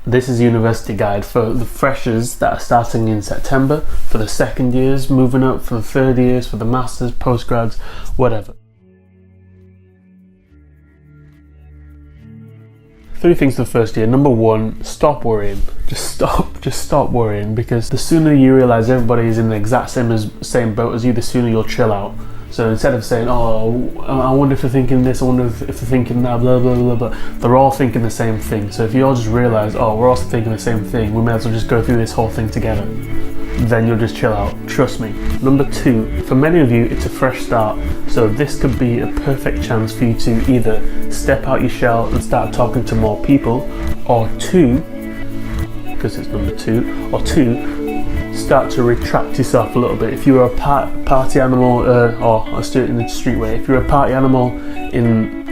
This is University Guide for the freshers that are starting in September, for the second years, moving up, for the third years, for the masters, postgrads, whatever. 3 things for the first year. Number 1, stop worrying. Just stop worrying, because the sooner you realise everybody is in the exact same boat as you, the sooner you'll chill out. So instead of saying, oh, I wonder if they're thinking this, I wonder if they're thinking that, blah, blah, blah, blah, they're all thinking the same thing. So if you all just realise, oh, we're also thinking the same thing, we may as well just go through this whole thing together. Then you'll just chill out, trust me. Number 2, for many of you, it's a fresh start. So this could be a perfect chance for you to either step out your shell and start talking to more people, or 2, because it's number 2, or 2, start to retract yourself a little bit. If you're a party animal, or a student in the streetwear, if you're a party animal in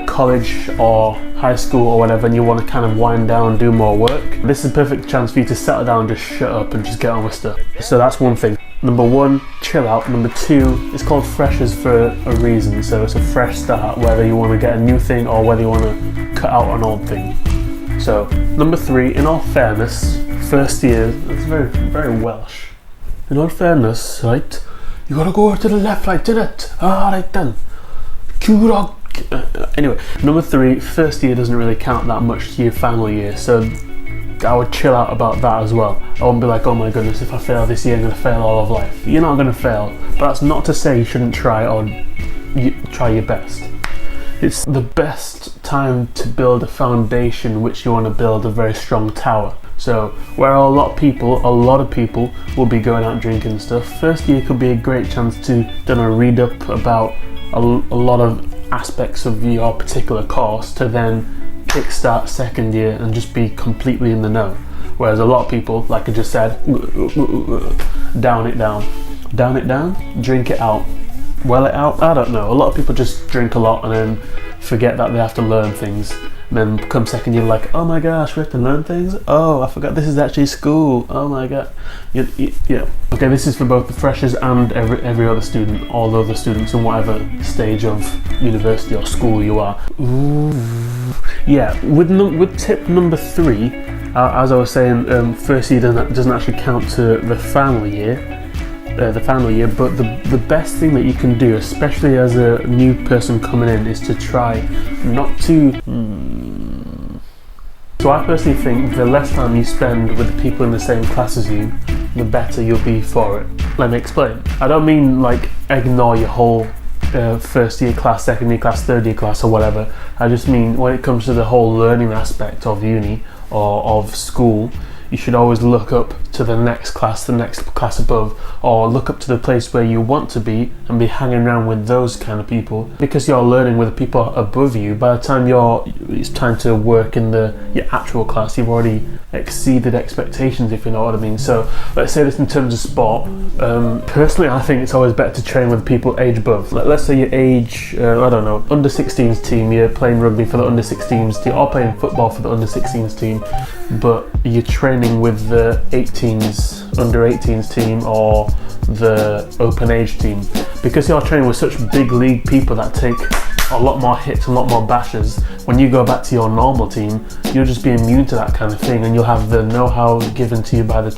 college or high school or whatever, and you want to kind of wind down and do more work, this is a perfect chance for you to settle down, just shut up and just get on with stuff. So that's one thing. Number 1, chill out. Number 2, it's called freshers for a reason. So it's a fresh start, whether you want to get a new thing or whether you want to cut out an old thing. So number 3, in all fairness, first year, it's very, very Welsh. In all fairness, right, you gotta go to the left, right, did it? Alright then. Curog. Anyway, number 3, first year doesn't really count that much to your final year, so I would chill out about that as well. I wouldn't be like, oh my goodness, if I fail this year, I'm going to fail all of life. You're not going to fail, but that's not to say you shouldn't try or try your best. It's the best time to build a foundation which you want to build a very strong tower. So where a lot of people will be going out drinking and stuff, first year could be a great chance to read up about a lot of aspects of your particular course to then kickstart second year and just be completely in the know. Whereas a lot of people, like I just said, down it down, drink it out, well it out, I don't know. A lot of people just drink a lot and then forget that they have to learn things. And then come second year like, oh my gosh, we have to learn things? Oh, I forgot this is actually school. Oh my god. Yeah. Okay, this is for both the freshers and every other student, all other students in whatever stage of university or school you are. Ooh. Yeah, with tip number 3, as I was saying, first year doesn't actually count to the final year. But the best thing that you can do, especially as a new person coming in, is to try not to. So I personally think the less time you spend with the people in the same class as you, the better you'll be for it. Let me explain. I don't mean like ignore your whole first year class, second year class, third year class or whatever. I just mean when it comes to the whole learning aspect of uni or of school, you should always look up to the next class above, or look up to the place where you want to be and be hanging around with those kind of people, because you're learning with the people above you. By the time it's time to work in your actual class, you've already exceeded expectations, if you know what I mean. So let's say this in terms of sport. Personally, I think it's always better to train with people age above. Let's say your age, I don't know, under 16s team, you're playing rugby for the under 16s team, or playing football for the under 16s team, but you're training with the under 18s team or the open age team. Because you're training with such big league people that take a lot more hits, a lot more bashes, when you go back to your normal team, you'll just be immune to that kind of thing, and you'll have the know-how given to you by the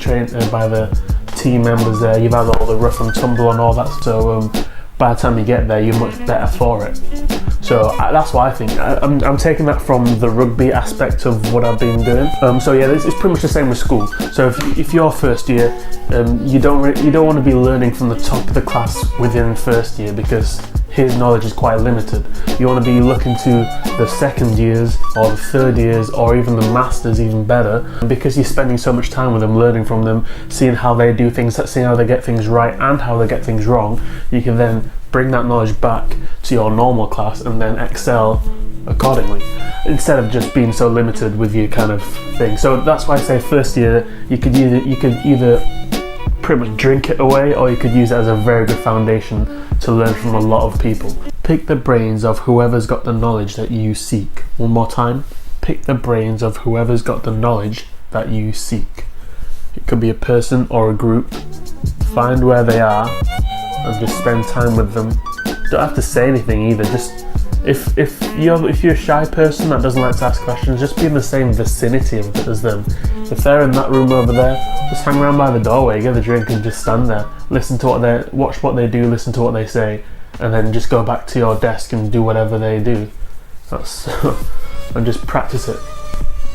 team members there. You've had all the rough and tumble and all that, so by the time you get there, you're much better for it. So that's what I think. I'm taking that from the rugby aspect of what I've been doing. So yeah, it's pretty much the same with school. So if you're first year, you don't want to be learning from the top of the class within first year, because his knowledge is quite limited. You want to be looking to the second years or the third years or even the masters, even better, because you're spending so much time with them, learning from them, seeing how they do things, seeing how they get things right and how they get things wrong. You can then bring that knowledge back to your normal class and then excel accordingly, instead of just being so limited with your kind of thing. So that's why I say first year you could either pretty much drink it away, or you could use it as a very good foundation to learn from a lot of people. Pick the brains of whoever's got the knowledge that you seek. One more time. Pick the brains of whoever's got the knowledge that you seek. It could be a person or a group. Find where they are and just spend time with them. Don't have to say anything either, just If you're a shy person that doesn't like to ask questions, just be in the same vicinity as them. If they're in that room over there, just hang around by the doorway, get a drink, and just stand there. Watch what they do, listen to what they say, and then just go back to your desk and do whatever they do. And just practice it.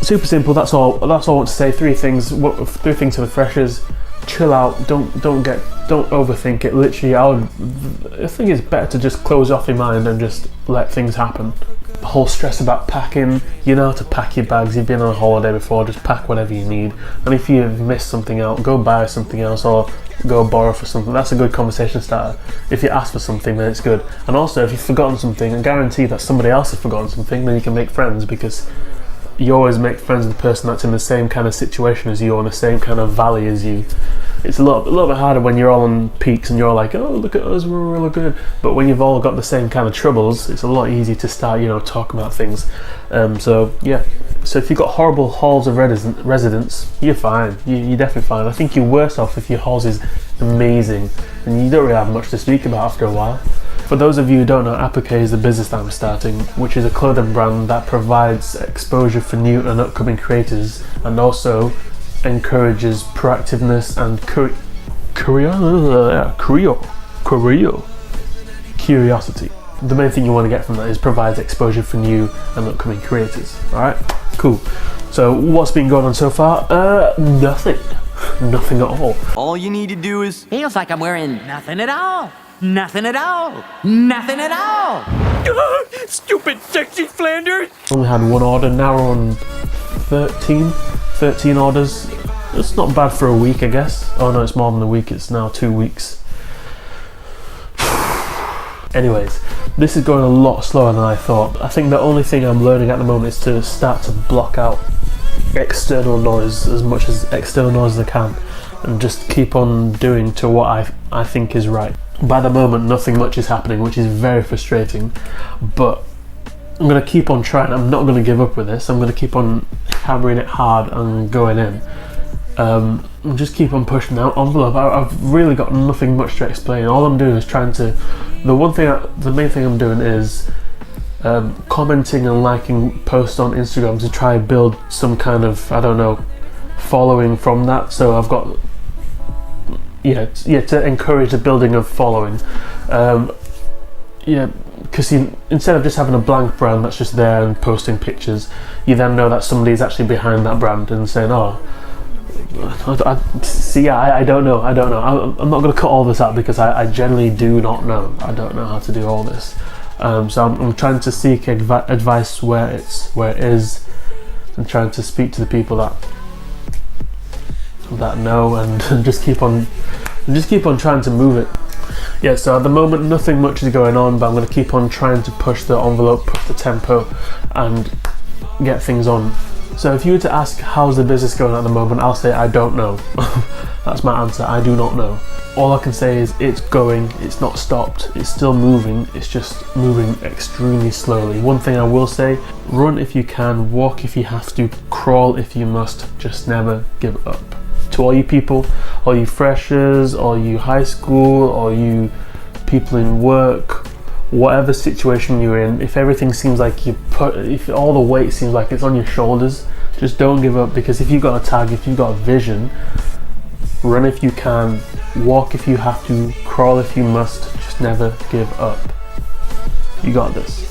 Super simple. That's all I want to say. Three things to the freshers: chill out. Don't overthink it. Literally, I think it's better to just close off your mind and just let things happen. The whole stress about packing, you know how to pack your bags. You've been on a holiday before. Just pack whatever you need. And if you've missed something out, go buy something else or go borrow for something. That's a good conversation starter. If you ask for something, then it's good. And also, if you've forgotten something, I guarantee that somebody else has forgotten something, then you can make friends, because you always make friends with the person that's in the same kind of situation as you, or in the same kind of valley as you. It's a little bit harder when you're all on peaks and you're like, oh, look at us, we're really good. But when you've all got the same kind of troubles, it's a lot easier to start, talking about things. So if you've got horrible halls of residence, you're fine. You're definitely fine. I think you're worse off if your halls is amazing and you don't really have much to speak about after a while. For those of you who don't know, Applique is the business that I'm starting, which is a clothing brand that provides exposure for new and upcoming creators, and also encourages proactiveness and curiosity. The main thing you want to get from that is provides exposure for new and upcoming creators. Alright, cool. So what's been going on so far? Nothing at all. All you need to do is... Feels like I'm wearing nothing at all. Nothing at all. Nothing at all. Stupid sexy Flanders! Only had one order, now we're on 13 orders. It's not bad for a week, I guess. Oh no, it's more than a week, it's now 2 weeks. Anyways, this is going a lot slower than I thought. I think the only thing I'm learning at the moment is to start to block out external noise as much as external noise as I can, and just keep on doing to what I think is right. By the moment, nothing much is happening, which is very frustrating, but I'm going to keep on trying. I'm not going to give up with this. I'm going to keep on hammering it hard and going in. And just keep on pushing out envelope. I've really got nothing much to explain. All I'm doing is the main thing I'm doing is commenting and liking posts on Instagram to try and build some kind of, following from that. So I've got to encourage the building of following. Because instead of just having a blank brand that's just there and posting pictures, you then know that somebody's actually behind that brand and saying, oh, I don't know. I'm not going to cut all this out because I generally do not know. I don't know how to do all this. So I'm trying to seek advice where it is, and trying to speak to the people that know, and just keep on trying to move it. Yeah, so at the moment nothing much is going on, but I'm going to keep on trying to push the envelope, push the tempo, and get things on. So if you were to ask how's the business going at the moment, I'll say I don't know. That's my answer, I do not know. All I can say is it's going, it's not stopped, it's still moving, it's just moving extremely slowly. One thing I will say, run if you can, walk if you have to, crawl if you must, just never give up. To all you people, all you freshers, all you high school, all you people in work, whatever situation you're in, if everything seems like if all the weight seems like it's on your shoulders, just don't give up, because if you've got a tag, if you've got a vision, run if you can, walk if you have to, crawl if you must, just never give up. You got this.